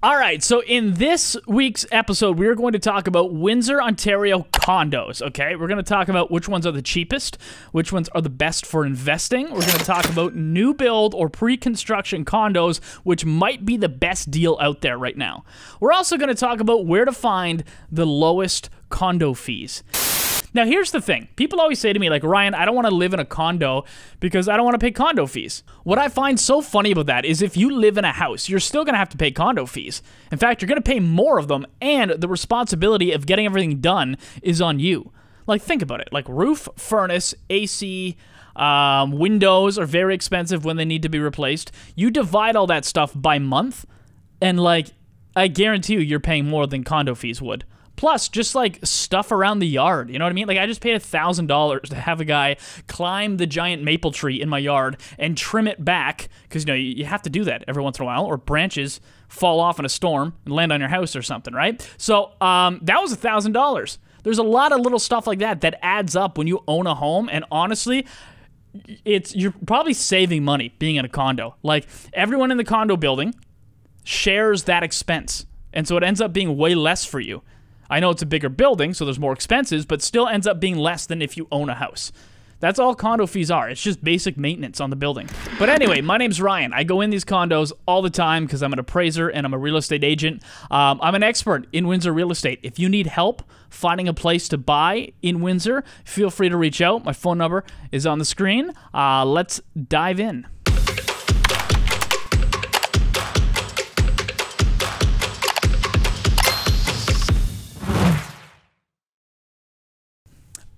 All right, so in this week's episode, we are going to talk about Windsor, Ontario condos, okay? We're going to talk about which ones are the cheapest, which ones are the best for investing. We're going to talk about new build or pre-construction condos, which might be the best deal out there right now. We're also going to talk about where to find the lowest condo fees. Now, here's the thing. People always say to me, like, Ryan, I don't want to live in a condo because I don't want to pay condo fees. What I find so funny about that is if you live in a house, you're still going to have to pay condo fees. In fact, you're going to pay more of them, and the responsibility of getting everything done is on you. Like, think about it. Like, roof, furnace, AC, windows are very expensive when they need to be replaced. You divide all that stuff by month, and, like, I guarantee you're paying more than condo fees would. Plus, just like stuff around the yard, you know what I mean? Like, I just paid $1,000 to have a guy climb the giant maple tree in my yard and trim it back, because, you know, you have to do that every once in a while, or branches fall off in a storm and land on your house or something, right? So, that was $1,000. There's a lot of little stuff like that that adds up when you own a home, and honestly, you're probably saving money being in a condo. Like, everyone in the condo building shares that expense, and so it ends up being way less for you. I know it's a bigger building, so there's more expenses, but still ends up being less than if you own a house. That's all condo fees are. It's just basic maintenance on the building. But anyway, my name's Ryan. I go in these condos all the time because I'm an appraiser and I'm a real estate agent. I'm an expert in Windsor real estate. If you need help finding a place to buy in Windsor, feel free to reach out. My phone number is on the screen. Let's dive in.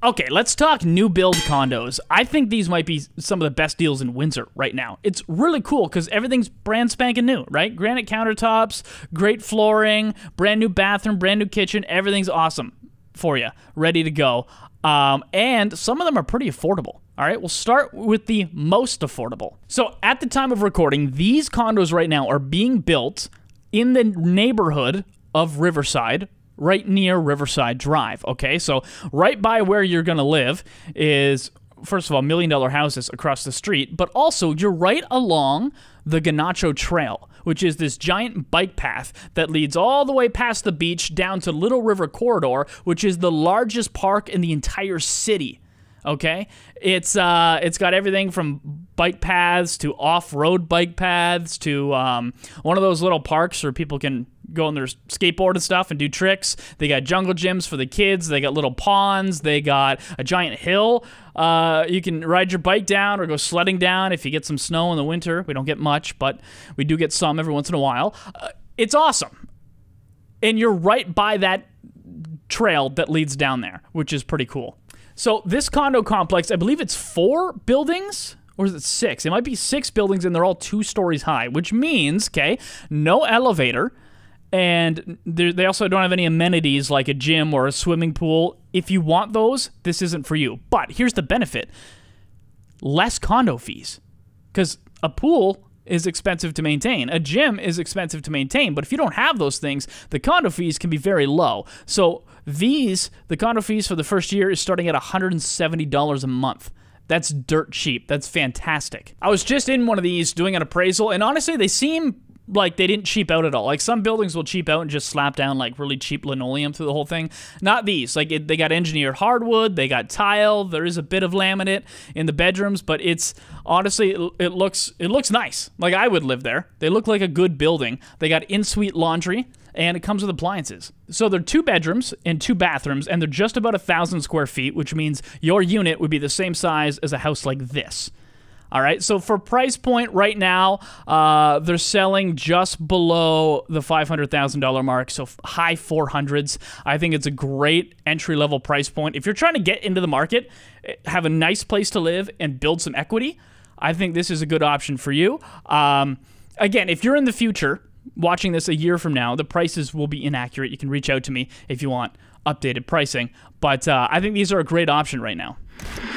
Okay, let's talk new build condos. I think these might be some of the best deals in Windsor right now. It's really cool because everything's brand spanking new, right? Granite countertops, great flooring, brand new bathroom, brand new kitchen. Everything's awesome for you, ready to go. And some of them are pretty affordable. All right, we'll start with the most affordable. So at the time of recording, these condos right now are being built in the neighborhood of Riverside, right near Riverside Drive, okay? So right by where you're going to live is, first of all, $1 million houses across the street, but also you're right along the Ganacho Trail, which is this giant bike path that leads all the way past the beach down to Little River Corridor, which is the largest park in the entire city. Okay, it's got everything from bike paths to off-road bike paths to one of those little parks where people can go on their skateboard and stuff and do tricks. They got jungle gyms for the kids. They got little ponds. They got a giant hill. You can ride your bike down or go sledding down if you get some snow in the winter. We don't get much, but we do get some every once in a while. It's awesome. And you're right by that trail that leads down there, which is pretty cool. So this condo complex, I believe it's 4 buildings, or is it 6? It might be 6 buildings, and they're all 2 stories high, which means, okay, no elevator, and they also don't have any amenities like a gym or a swimming pool. If you want those, this isn't for you. But here's the benefit. Less condo fees, because a pool is expensive to maintain. A gym is expensive to maintain, but if you don't have those things, the condo fees can be very low. So the condo fees for the first year is starting at $170 a month. That's dirt cheap. That's fantastic. I was just in one of these doing an appraisal, and honestly, they seem like they didn't cheap out at all. Like, some buildings will cheap out and just slap down like really cheap linoleum through the whole thing. Not these. Like, they got engineered hardwood, they got tile, there is a bit of laminate in the bedrooms, but it's honestly, it looks nice. Like, I would live there. They look like a good building. They got in-suite laundry, and it comes with appliances. So they're 2 bedrooms and 2 bathrooms, and they're just about 1,000 square feet, which means your unit would be the same size as a house like this. All right, so for price point right now, they're selling just below the $500,000 mark, so high 400s. I think it's a great entry-level price point. If you're trying to get into the market, have a nice place to live, and build some equity, I think this is a good option for you. Again, if you're in the future, watching this a year from now, the prices will be inaccurate. You can reach out to me if you want updated pricing, but I think these are a great option right now.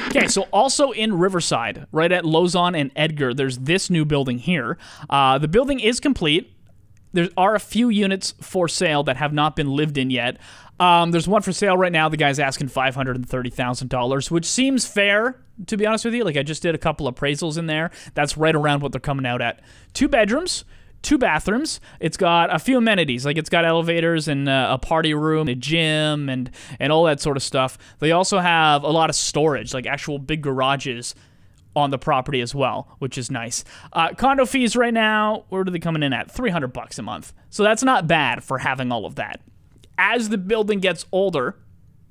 Okay, so also in Riverside, right at Lozon and Edgar, there's this new building here. The building is complete. There are a few units for sale that have not been lived in yet. There's one for sale right now. The guy's asking $530,000, which seems fair, to be honest with you. Like, I just did a couple appraisals in there. That's right around what they're coming out at. 2 bedrooms, 2 bathrooms. It's got a few amenities, like it's got elevators and a party room, a gym, and all that sort of stuff. They also have a lot of storage, like actual big garages on the property as well, which is nice. Condo fees right now, where are they coming in at? $300 a month. So that's not bad for having all of that. As the building gets older,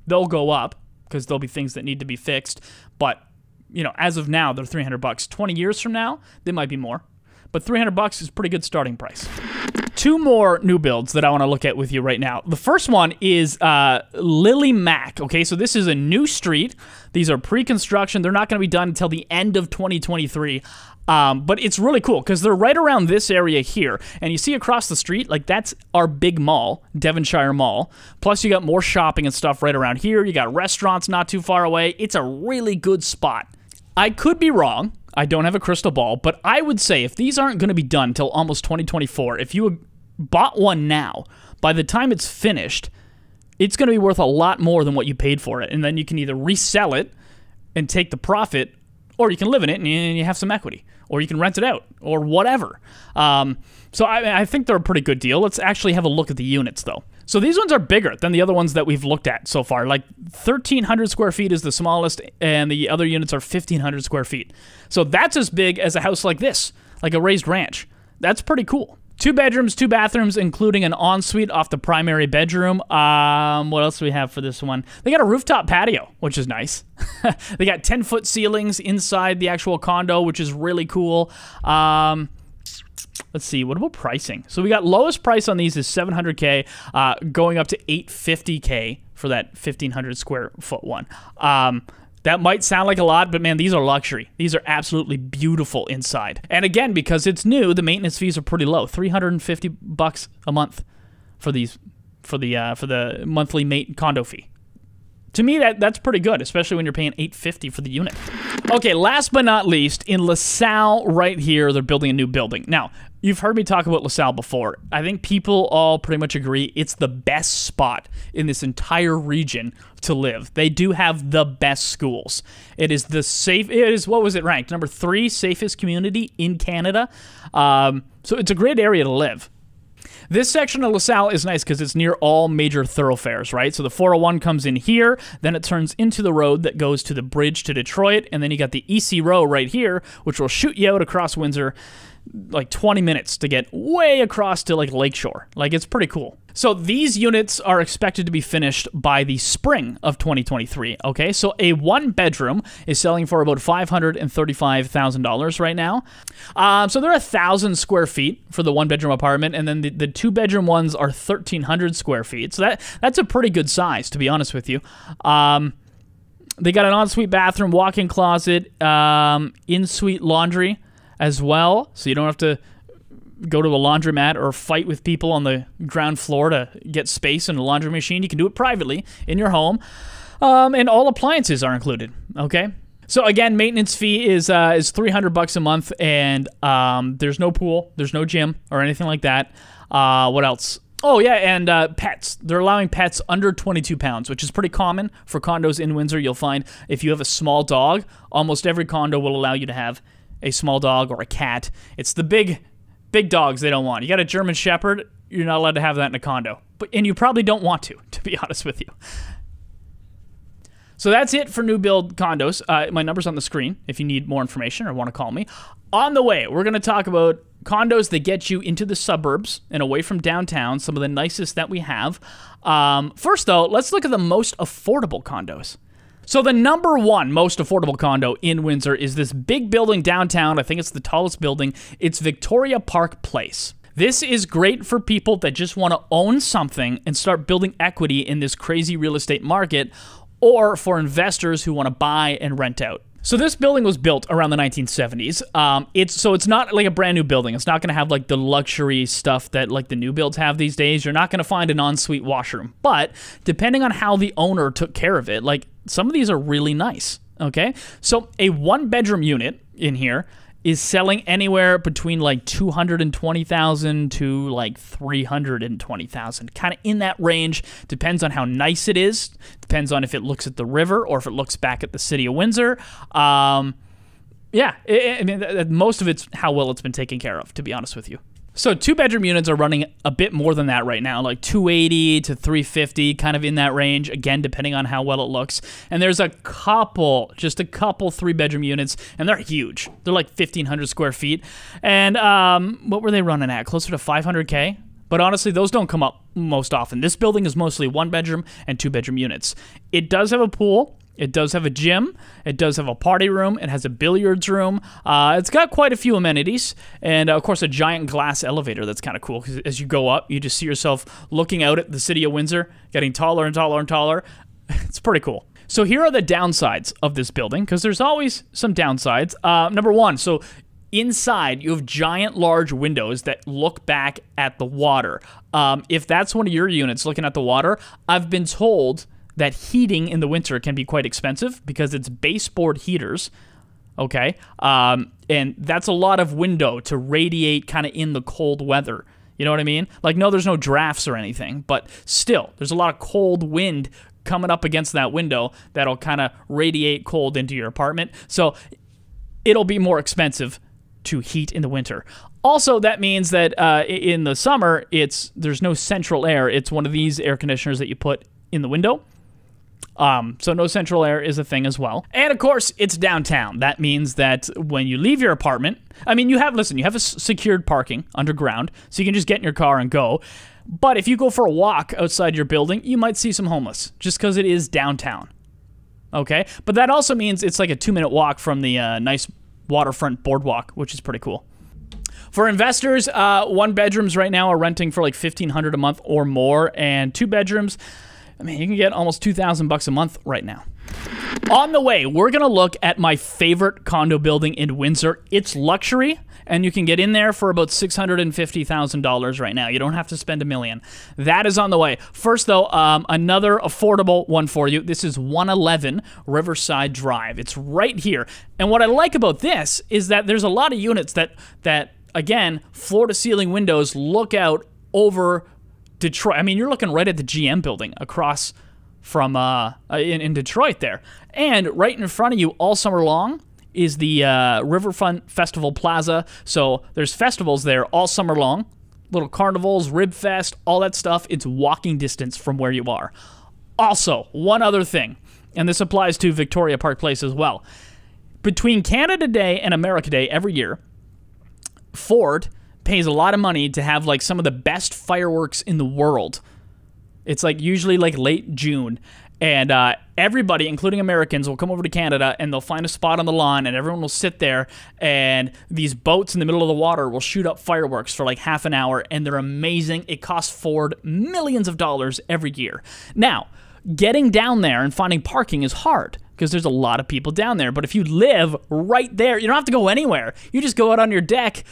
they'll go up because there'll be things that need to be fixed. But, you know, as of now, they're $300. 20 years from now, they might be more. But $300 is a pretty good starting price. 2 more new builds that I want to look at with you right now. The first one is Lily Mac. Okay, so this is a new street. These are pre-construction. They're not going to be done until the end of 2023. But it's really cool because they're right around this area here. And you see across the street, like that's our big mall, Devonshire Mall. Plus you got more shopping and stuff right around here. You got restaurants not too far away. It's a really good spot. I could be wrong. I don't have a crystal ball, but I would say if these aren't going to be done until almost 2024, if you bought one now, by the time it's finished, it's going to be worth a lot more than what you paid for it. And then you can either resell it and take the profit, or you can live in it and you have some equity, or you can rent it out, or whatever. So I think they're a pretty good deal. Let's actually have a look at the units, though. So these ones are bigger than the other ones that we've looked at so far. Like 1,300 square feet is the smallest, and the other units are 1,500 square feet. So that's as big as a house like this, like a raised ranch. That's pretty cool. 2 bedrooms, 2 bathrooms, including an ensuite off the primary bedroom. What else do we have for this one? They got a rooftop patio, which is nice. They got 10-foot ceilings inside the actual condo, which is really cool. Let's see, what about pricing? So we got lowest price on these is $700K, going up to $850K for that 1,500 square foot one. That might sound like a lot, but man, these are luxury. These are absolutely beautiful inside. And again, because it's new, the maintenance fees are pretty low. $350 a month for these, for the monthly condo fee. To me, that's pretty good, especially when you're paying $850 for the unit. Okay, last but not least, in LaSalle right here, they're building a new building. Now, you've heard me talk about LaSalle before. I think people all pretty much agree it's the best spot in this entire region to live. They do have the best schools. It is what was it ranked? Number 3 safest community in Canada. So it's a great area to live. This section of LaSalle is nice because it's near all major thoroughfares, right? So the 401 comes in here, then it turns into the road that goes to the bridge to Detroit, and then you got the EC Row right here, which will shoot you out across Windsor like 20 minutes to get way across to like Lakeshore. Like, it's pretty cool. So these units are expected to be finished by the spring of 2023, okay? So a 1-bedroom is selling for about $535,000 right now. So they're 1,000 square feet for the 1-bedroom apartment, and then the 2-bedroom ones are 1,300 square feet. So that's a pretty good size, to be honest with you. They got an ensuite bathroom, walk-in closet, in-suite laundry as well, so you don't have to go to a laundromat or fight with people on the ground floor to get space in a laundry machine. You can do it privately in your home, and all appliances are included, okay? So again, maintenance fee is $300 a month, and there's no pool, there's no gym or anything like that. What else? Oh yeah, and pets. They're allowing pets under 22 pounds, which is pretty common for condos in Windsor. You'll find if you have a small dog, almost every condo will allow you to have a small dog or a cat. It's the big dogs they don't want. You got a German Shepherd, you're not allowed to have that in a condo. And you probably don't want to be honest with you. So that's it for new build condos. My number's on the screen if you need more information or want to call me. On the way, we're going to talk about condos that get you into the suburbs and away from downtown, some of the nicest that we have. First, though, let's look at the most affordable condos. So the number 1 most affordable condo in Windsor is this big building downtown. I think it's the tallest building. It's Victoria Park Place. This is great for people that just want to own something and start building equity in this crazy real estate market, or for investors who want to buy and rent out. So this building was built around the 1970s. It's not like a brand new building. It's not going to have like the luxury stuff that like the new builds have these days. You're not going to find an ensuite washroom. But depending on how the owner took care of it, like some of these are really nice, okay? So a 1-bedroom unit in here is selling anywhere between like $220,000 to like $320,000, kind of in that range. Depends on how nice it is. Depends on if it looks at the river or if it looks back at the city of Windsor. Yeah, I mean, most of it's how well it's been taken care of, to be honest with you. So 2-bedroom units are running a bit more than that right now, like 280 to 350, kind of in that range, again, depending on how well it looks. And there's just a couple 3-bedroom units, and they're huge. They're like 1,500 square feet. And what were they running at? Closer to 500K? But honestly, those don't come up most often. This building is mostly 1-bedroom and 2-bedroom units. It does have a pool. It does have a gym. It does have a party room. It has a billiards room. It's got quite a few amenities. And, of course, a giant glass elevator that's kind of cool because as you go up, you just see yourself looking out at the city of Windsor, getting taller and taller and taller. It's pretty cool. So here are the downsides of this building because there's always some downsides. Number one, so inside, you have giant, large windows that look back at the water. If that's one of your units looking at the water, I've been told that heating in the winter can be quite expensive because it's baseboard heaters, okay? And that's a lot of window to radiate kind of in the cold weather. You know what I mean? Like, no, there's no drafts or anything, but still, there's a lot of cold wind coming up against that window that'll kind of radiate cold into your apartment. So it'll be more expensive to heat in the winter. Also, that means that in the summer, there's no central air. It's one of these air conditioners that you put in the window. So no central air is a thing as well. And of course, it's downtown. That means that when you leave your apartment, I mean, you have a secured parking underground, so you can just get in your car and go. But if you go for a walk outside your building, you might see some homeless, just because it is downtown. Okay? But that also means it's like a 2-minute walk from the nice waterfront boardwalk, which is pretty cool. For investors, 1-bedrooms right now are renting for like $1,500 a month or more, and 2-bedrooms, I mean, you can get almost $2,000 a month right now. On the way, we're going to look at my favorite condo building in Windsor. It's luxury, and you can get in there for about $650,000 right now. You don't have to spend $1 million. That is on the way. First, though, another affordable one for you. This is 111 Riverside Drive. It's right here. And what I like about this is that there's a lot of units that again, floor-to-ceiling windows look out over Detroit. I mean, you're looking right at the GM building across from in Detroit there. And right in front of you all summer long is the Riverfront Festival Plaza. So there's festivals there all summer long. Little carnivals, Rib Fest, all that stuff. It's walking distance from where you are. Also, one other thing, and this applies to Victoria Park Place as well. Between Canada Day and America Day every year, Ford pays a lot of money to have like some of the best fireworks in the world. It's like usually like late June, and everybody, including Americans, will come over to Canada and they'll find a spot on the lawn and everyone will sit there, and these boats in the middle of the water will shoot up fireworks for like half an hour, and they're amazing. It costs Ford millions of dollars every year. Now, getting down there and finding parking is hard because there's a lot of people down there, but if you live right there, you don't have to go anywhere. You just go out on your deck,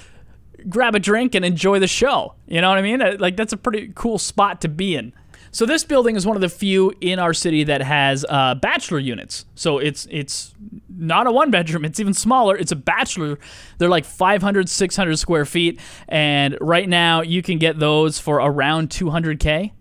grab a drink, and enjoy the show. You know what I mean? Like, that's a pretty cool spot to be in. So this building is one of the few in our city that has bachelor units. So it's not a 1-bedroom. It's even smaller. It's a bachelor. They're like 500, 600 square feet. And right now, you can get those for around $200K.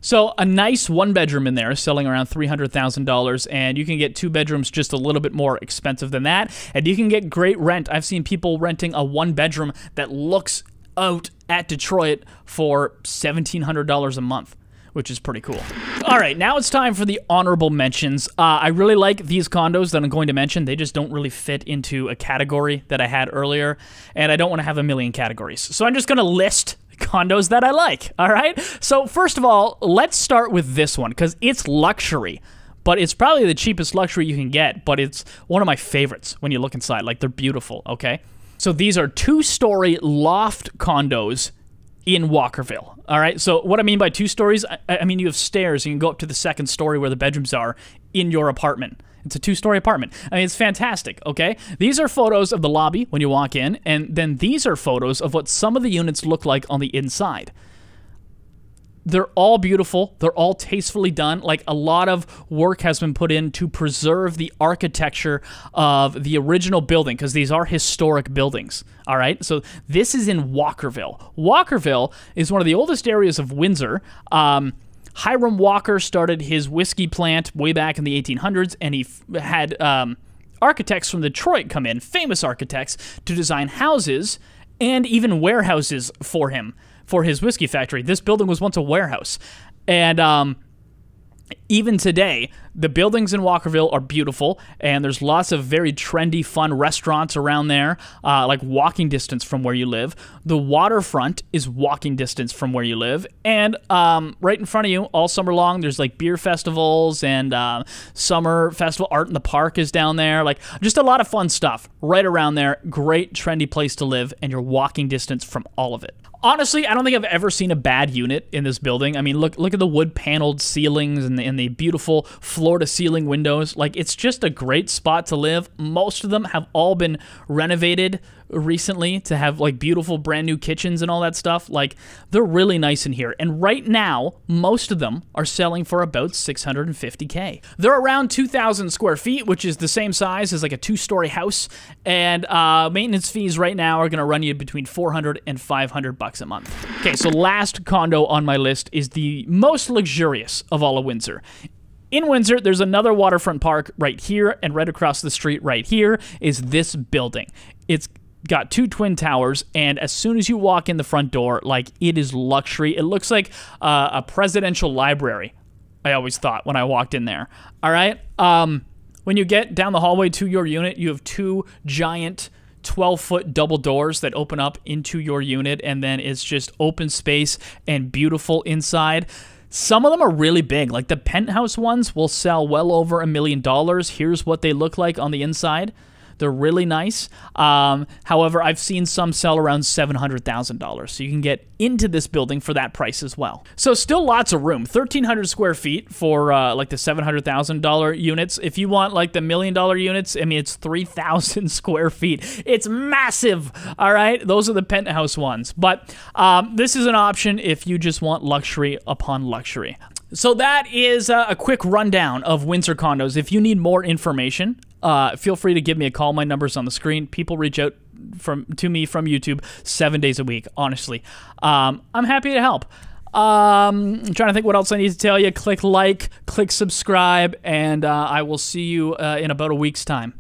So a nice 1-bedroom in there is selling around $300,000, and you can get 2 bedrooms just a little bit more expensive than that, and you can get great rent. I've seen people renting a 1-bedroom that looks out at Detroit for $1,700 a month, which is pretty cool. All right, now it's time for the honorable mentions. I really like these condos that I'm going to mention. They just don't really fit into a category that I had earlier, and I don't want to have a million categories. So I'm just going to list condos that I like, all right? So first of all, let's start with this one because it's luxury, but it's probably the cheapest luxury you can get, but it's one of my favorites when you look inside. Like, they're beautiful, okay? So these are 2-story loft condos in Walkerville, all right? So what I mean by 2 stories, I mean you have stairs and you can go up to the 2nd story where the bedrooms are in your apartment. It's a 2-story apartment. I mean, it's fantastic, okay? These are photos of the lobby when you walk in, and then these are photos of what some of the units look like on the inside. They're all beautiful. They're all tastefully done. Like, a lot of work has been put in to preserve the architecture of the original building, because these are historic buildings, all right? So this is in Walkerville. Walkerville is one of the oldest areas of Windsor. Hiram Walker started his whiskey plant way back in the 1800s, and he had architects from Detroit come in, famous architects, to design houses and even warehouses for him, for his whiskey factory. This building was once a warehouse. And even today, the buildings in Walkerville are beautiful, and there's lots of very trendy, fun restaurants around there, like walking distance from where you live. The waterfront is walking distance from where you live, and right in front of you, all summer long, there's like beer festivals and summer festival. Art in the Park is down there. Like, just a lot of fun stuff right around there. Great, trendy place to live, and you're walking distance from all of it. Honestly, I don't think I've ever seen a bad unit in this building. I mean, look at the wood-paneled ceilings and the beautiful floor-to-ceiling windows. Like, it's just a great spot to live. Most of them have all been renovated recently to have, like, beautiful brand-new kitchens and all that stuff. Like, they're really nice in here. And right now, most of them are selling for about $650K. They're around 2,000 square feet, which is the same size as, like, a two-story house. And maintenance fees right now are going to run you between $400 and $500 a month. Okay, so last condo on my list is the most luxurious of all of Windsor. In Windsor, there's another waterfront park right here, and right across the street right here is this building. It's got 2 twin towers, and as soon as you walk in the front door, like, it is luxury. It looks like a presidential library, I always thought when I walked in there. All right? When you get down the hallway to your unit, you have 2 giant 12-foot double doors that open up into your unit, and then it's just open space and beautiful inside. Some of them are really big. Like, the penthouse ones will sell well over $1 million. Here's what they look like on the inside. They're really nice. However, I've seen some sell around $700,000. So you can get into this building for that price as well. So still lots of room. 1,300 square feet for like the $700,000 units. If you want like the $1 million units, I mean, it's 3,000 square feet. It's massive. All right. Those are the penthouse ones. But this is an option if you just want luxury upon luxury. So that is a quick rundown of Windsor condos. If you need more information, feel free to give me a call. My number's on the screen. People reach out to me from YouTube 7 days a week, honestly. I'm happy to help. I'm trying to think what else I need to tell you. Click like, click subscribe, and I will see you in about a week's time.